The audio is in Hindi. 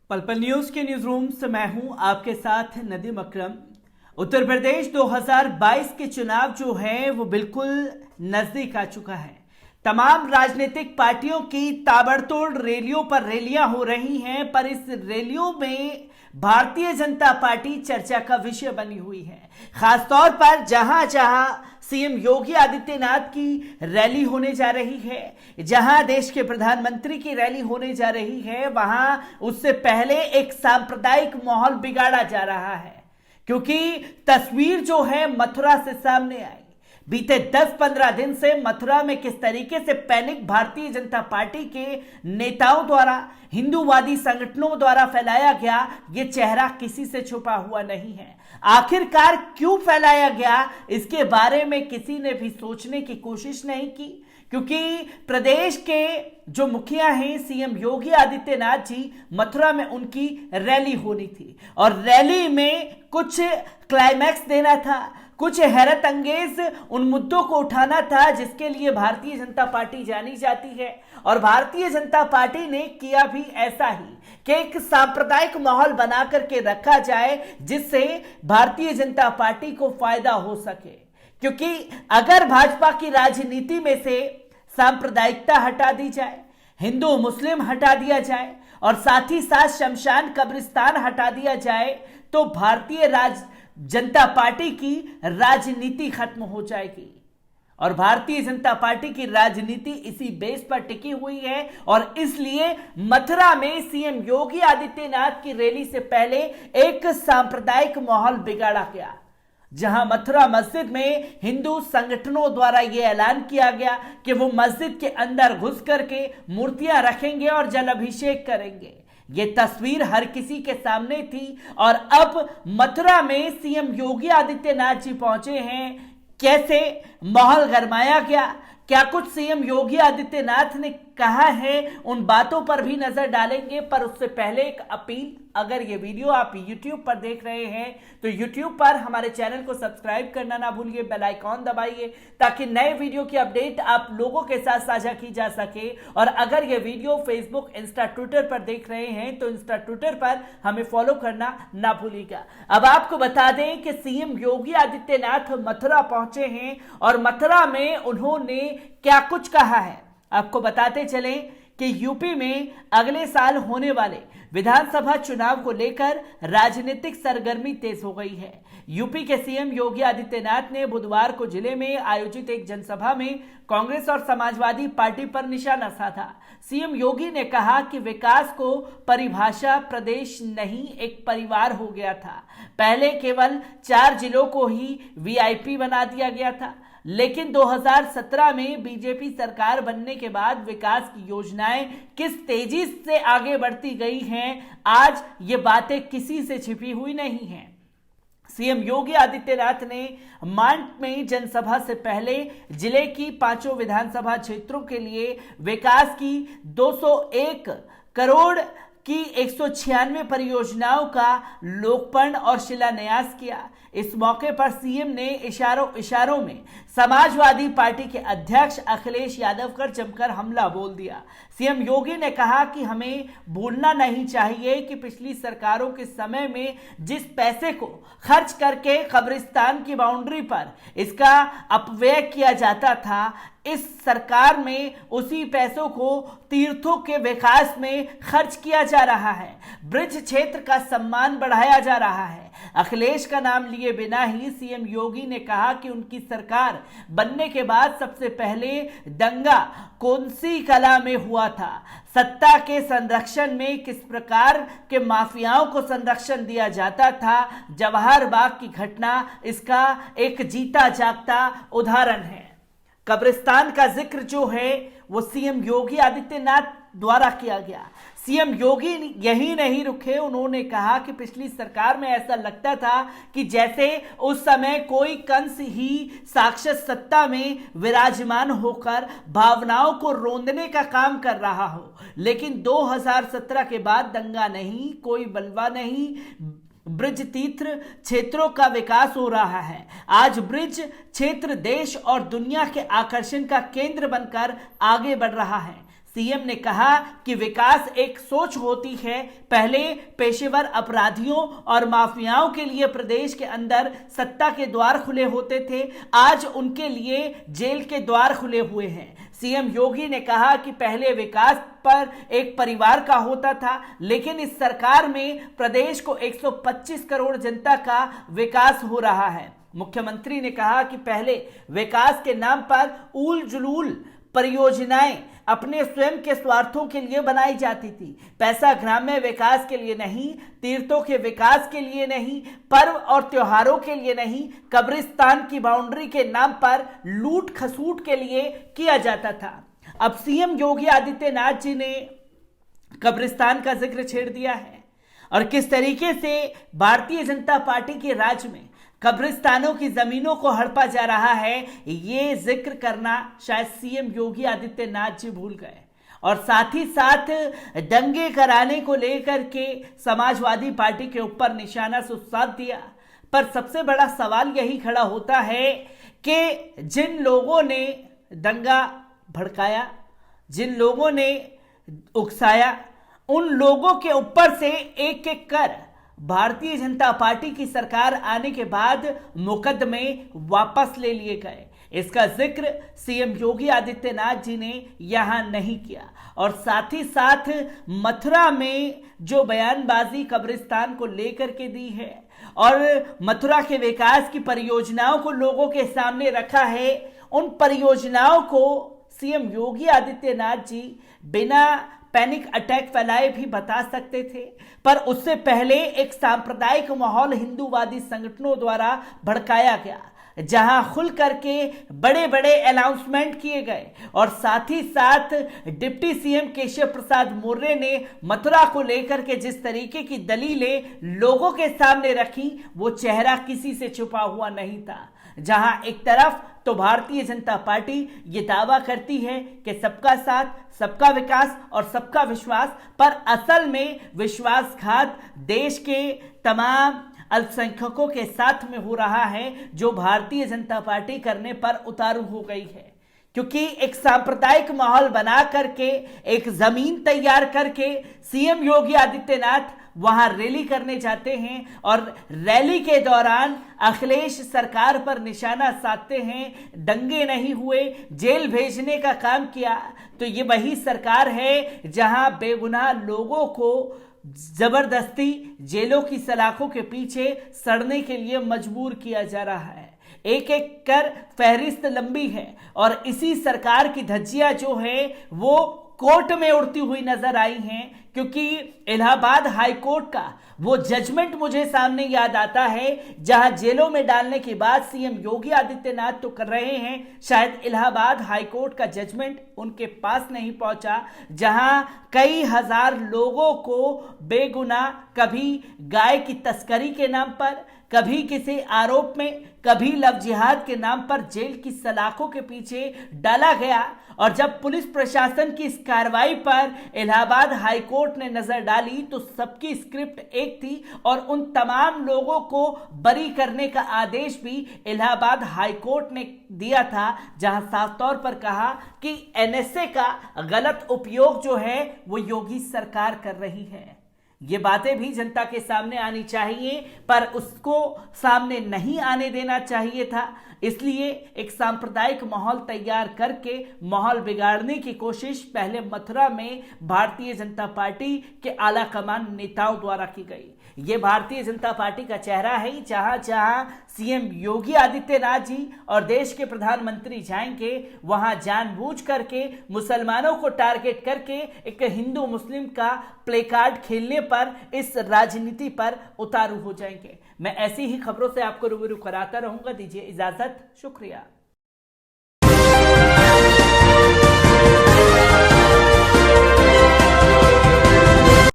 पल पल न्यूज के न्यूज रूम से मैं हूं आपके साथ नदीम अकरम। उत्तर प्रदेश 2022 के चुनाव जो है वो बिल्कुल नजदीक आ चुका है। तमाम राजनीतिक पार्टियों की ताबड़तोड़ रैलियों पर रैलियां हो रही हैं, पर इस रैलियों में भारतीय जनता पार्टी चर्चा का विषय बनी हुई है। खासतौर पर जहां जहां सीएम योगी आदित्यनाथ की रैली होने जा रही है, जहां देश के प्रधानमंत्री की रैली होने जा रही है, वहां उससे पहले एक सांप्रदायिक माहौल बिगाड़ा जा रहा है। क्योंकि तस्वीर जो है मथुरा से सामने आई। बीते 10-15 दिन से मथुरा में किस तरीके से पैनिक भारतीय जनता पार्टी के नेताओं द्वारा, हिंदूवादी संगठनों द्वारा फैलाया गया, ये चेहरा किसी से छुपा हुआ नहीं है। आखिरकार क्यों फैलाया गया, इसके बारे में किसी ने भी सोचने की कोशिश नहीं की। क्योंकि प्रदेश के जो मुखिया हैं सीएम योगी आदित्यनाथ जी, मथुरा में उनकी रैली होनी थी और रैली में कुछ क्लाइमैक्स देना था, कुछ हैरत अंगेज उन मुद्दों को उठाना था जिसके लिए भारतीय जनता पार्टी जानी जाती है। और भारतीय जनता पार्टी ने किया भी ऐसा ही कि एक सांप्रदायिक माहौल बना करके रखा जाए जिससे भारतीय जनता पार्टी को फायदा हो सके। क्योंकि अगर भाजपा की राजनीति में से सांप्रदायिकता हटा दी जाए, हिंदू मुस्लिम हटा दिया जाए और साथ ही साथ शमशान कब्रिस्तान हटा दिया जाए, तो भारतीय जनता पार्टी की राजनीति खत्म हो जाएगी। और भारतीय जनता पार्टी की राजनीति इसी बेस पर टिकी हुई है और इसलिए मथुरा में सीएम योगी आदित्यनाथ की रैली से पहले एक सांप्रदायिक माहौल बिगाड़ा गया, जहां मथुरा मस्जिद में हिंदू संगठनों द्वारा यह ऐलान किया गया कि वो मस्जिद के अंदर घुस करके मूर्तियां रखेंगे और जल अभिषेक करेंगे। ये तस्वीर हर किसी के सामने थी और अब मथुरा में सीएम योगी आदित्यनाथ जी पहुंचे हैं। कैसे माहौल गरमाया गया, क्या कुछ सीएम योगी आदित्यनाथ ने कहा है, उन बातों पर भी नजर डालेंगे। पर उससे पहले एक अपील, अगर ये वीडियो आप YouTube पर देख रहे हैं तो YouTube पर हमारे चैनल को सब्सक्राइब करना ना भूलिए, बेल आइकॉन दबाइए ताकि नए वीडियो की अपडेट आप लोगों के साथ साझा की जा सके। और अगर ये वीडियो फेसबुक, इंस्टा, ट्विटर पर देख रहे हैं तो इंस्टा, ट्विटर पर हमें फॉलो करना ना भूलिएगा। अब आपको बता दें कि सीएम योगी आदित्यनाथ मथुरा पहुंचे हैं और मथुरा में उन्होंने क्या कुछ कहा है आपको बताते चलें कि यूपी में अगले साल होने वाले विधानसभा चुनाव को लेकर राजनीतिक सरगर्मी तेज हो गई है। यूपी के सीएम योगी आदित्यनाथ ने बुधवार को जिले में आयोजित एक जनसभा में कांग्रेस और समाजवादी पार्टी पर निशाना साधा। सीएम योगी ने कहा कि विकास को परिभाषा प्रदेश नहीं, एक परिवार हो गया था। पहले केवल 4 जिलों को ही वीआईपी बना दिया गया था, लेकिन 2017 में बीजेपी सरकार बनने के बाद विकास की योजनाएं किस तेजी से आगे बढ़ती गई हैं, आज ये बातें किसी से छिपी हुई नहीं हैं। सीएम योगी आदित्यनाथ ने मांड में जनसभा से पहले जिले की 5 विधानसभा क्षेत्रों के लिए विकास की 201 करोड़ की 196 परियोजनाओं का लोकार्पण और शिलान्यास किया। इस मौके पर सीएम ने इशारों में समाजवादी पार्टी के अध्यक्ष अखिलेश यादव पर जमकर हमला बोल दिया। सीएम योगी ने कहा कि हमें भूलना नहीं चाहिए कि पिछली सरकारों के समय में जिस पैसे को खर्च करके कब्रिस्तान की बाउंड्री पर इसका अपव्यय किया जाता था, इस सरकार में उसी पैसों को तीर्थों के विकास में खर्च किया जा रहा है। ब्रिज क्षेत्र का सम्मान बढ़ाया जा रहा है। अखिलेश का नाम लिए बिना ही सीएम योगी ने कहा कि उनकी सरकार बनने के बाद सबसे पहले दंगा कौनसी कला में हुआ था, सत्ता के संरक्षण में किस प्रकार के माफियाओं को संरक्षण दिया जाता था। जवाहर बाग की घटना इसका एक जीता जागता उदाहरण है। कब्रिस्तान का जिक्र जो है वो सीएम योगी आदित्यनाथ द्वारा किया गया। सीएम योगी यही नहीं रुके, उन्होंने कहा कि पिछली सरकार में ऐसा लगता था कि जैसे उस समय कोई कंस ही साक्षात सत्ता में विराजमान होकर भावनाओं को रोंदने का काम कर रहा हो। लेकिन 2017 के बाद दंगा नहीं, कोई बलवा नहीं, ब्रिज तीर्थ क्षेत्रों का विकास हो रहा है। आज ब्रिज क्षेत्र देश और दुनिया के आकर्षण का केंद्र बनकर आगे बढ़ रहा है। सीएम ने कहा कि विकास एक सोच होती है। पहले पेशेवर अपराधियों और माफियाओं के लिए प्रदेश के अंदर सत्ता के द्वार खुले होते थे, आज उनके लिए जेल के द्वार खुले हुए हैं। सीएम योगी ने कहा कि पहले विकास पर एक परिवार का होता था, लेकिन इस सरकार में प्रदेश को 125 करोड़ जनता का विकास हो रहा है। मुख्यमंत्री ने कहा कि पहले विकास के नाम पर ऊल जुलूल परियोजनाएं अपने स्वयं के स्वार्थों के लिए बनाई जाती थी। पैसा ग्राम्य विकास के लिए नहीं, तीर्थों के विकास के लिए नहीं, पर्व और त्योहारों के लिए नहीं, कब्रिस्तान की बाउंड्री के नाम पर लूट खसूट के लिए किया जाता था। अब सीएम योगी आदित्यनाथ जी ने कब्रिस्तान का जिक्र छेड़ दिया है और किस तरीके से भारतीय जनता पार्टी के राज में कब्रिस्तानों की जमीनों को हड़पा जा रहा है, ये जिक्र करना शायद सीएम योगी आदित्यनाथ जी भूल गए। और साथ ही साथ दंगे कराने को लेकर के समाजवादी पार्टी के ऊपर निशाना साध दिया। पर सबसे बड़ा सवाल यही खड़ा होता है कि जिन लोगों ने दंगा भड़काया, जिन लोगों ने उकसाया, उन लोगों के ऊपर से एक एक कर भारतीय जनता पार्टी की सरकार आने के बाद मुकदमे वापस ले लिए गए। इसका जिक्र सीएम योगी आदित्यनाथ जी ने यहां नहीं किया। और साथ ही साथ मथुरा में जो बयानबाजी कब्रिस्तान को लेकर के दी है और मथुरा के विकास की परियोजनाओं को लोगों के सामने रखा है, उन परियोजनाओं को सीएम योगी आदित्यनाथ जी बिना पैनिक अटैक फैलाए भी बता सकते थे। पर उससे पहले एक सांप्रदायिक माहौल हिंदूवादी संगठनों द्वारा भड़काया गया, जहां खुल करके बड़े बड़े अनाउंसमेंट किए गए। और साथ ही साथ डिप्टी सीएम केशव प्रसाद मौर्य ने मथुरा को लेकर के जिस तरीके की दलीलें लोगों के सामने रखी, वो चेहरा किसी से छुपा हुआ नहीं था। जहां एक तरफ तो भारतीय जनता पार्टी ये दावा करती है कि सबका साथ, सबका विकास और सबका विश्वास, पर असल में विश्वासघात देश के तमाम अल्पसंख्यकों के साथ में हो रहा है, जो भारतीय जनता पार्टी करने पर उतारू हो गई है। क्योंकि एक सांप्रदायिक माहौल बना करके, एक जमीन तैयार करके सीएम योगी आदित्यनाथ वहां रैली करने जाते हैं और रैली के दौरान अखिलेश सरकार पर निशाना साधते हैं। दंगे नहीं हुए, जेल भेजने का काम किया। तो ये वही सरकार है जहां बेगुनाह लोगों को जबरदस्ती जेलों की सलाखों के पीछे सड़ने के लिए मजबूर किया जा रहा है। एक एक कर फहरिस्त लंबी है और इसी सरकार की धज्जियां जो है वो कोर्ट में उड़ती हुई नजर आई हैं। क्योंकि इलाहाबाद हाई कोर्ट का वो जजमेंट मुझे सामने याद आता है, जहां जेलों में डालने के बाद सीएम योगी आदित्यनाथ तो कर रहे हैं, शायद इलाहाबाद हाई कोर्ट का जजमेंट उनके पास नहीं पहुंचा, जहां कई हजार लोगों को बेगुनाह कभी गाय की तस्करी के नाम पर, कभी किसी आरोप में, कभी लव जिहाद के नाम पर जेल की सलाखों के पीछे डाला गया। और जब पुलिस प्रशासन की इस कार्रवाई पर इलाहाबाद हाई कोर्ट ने नजर डाली तो सबकी स्क्रिप्ट एक थी और उन तमाम लोगों को बरी करने का आदेश भी इलाहाबाद हाई कोर्ट ने दिया था, जहां साफ तौर पर कहा कि एनएसए का गलत उपयोग जो है वो योगी सरकार कर रही है। ये बातें भी जनता के सामने आनी चाहिए, पर उसको सामने नहीं आने देना चाहिए था। इसलिए एक सांप्रदायिक माहौल तैयार करके माहौल बिगाड़ने की कोशिश पहले मथुरा में भारतीय जनता पार्टी के आला कमान नेताओं द्वारा की गई। ये भारतीय जनता पार्टी का चेहरा है। जहां जहां सीएम योगी आदित्यनाथ जी और देश के प्रधानमंत्री जाएंगे, वहां जानबूझ करके मुसलमानों को टारगेट करके एक हिंदू मुस्लिम का प्ले कार्ड खेलने पर इस राजनीति पर उतारू हो जाएंगे। मैं ऐसी ही खबरों से आपको रूबरू कराता रहूंगा। दीजिए इजाजत, शुक्रिया।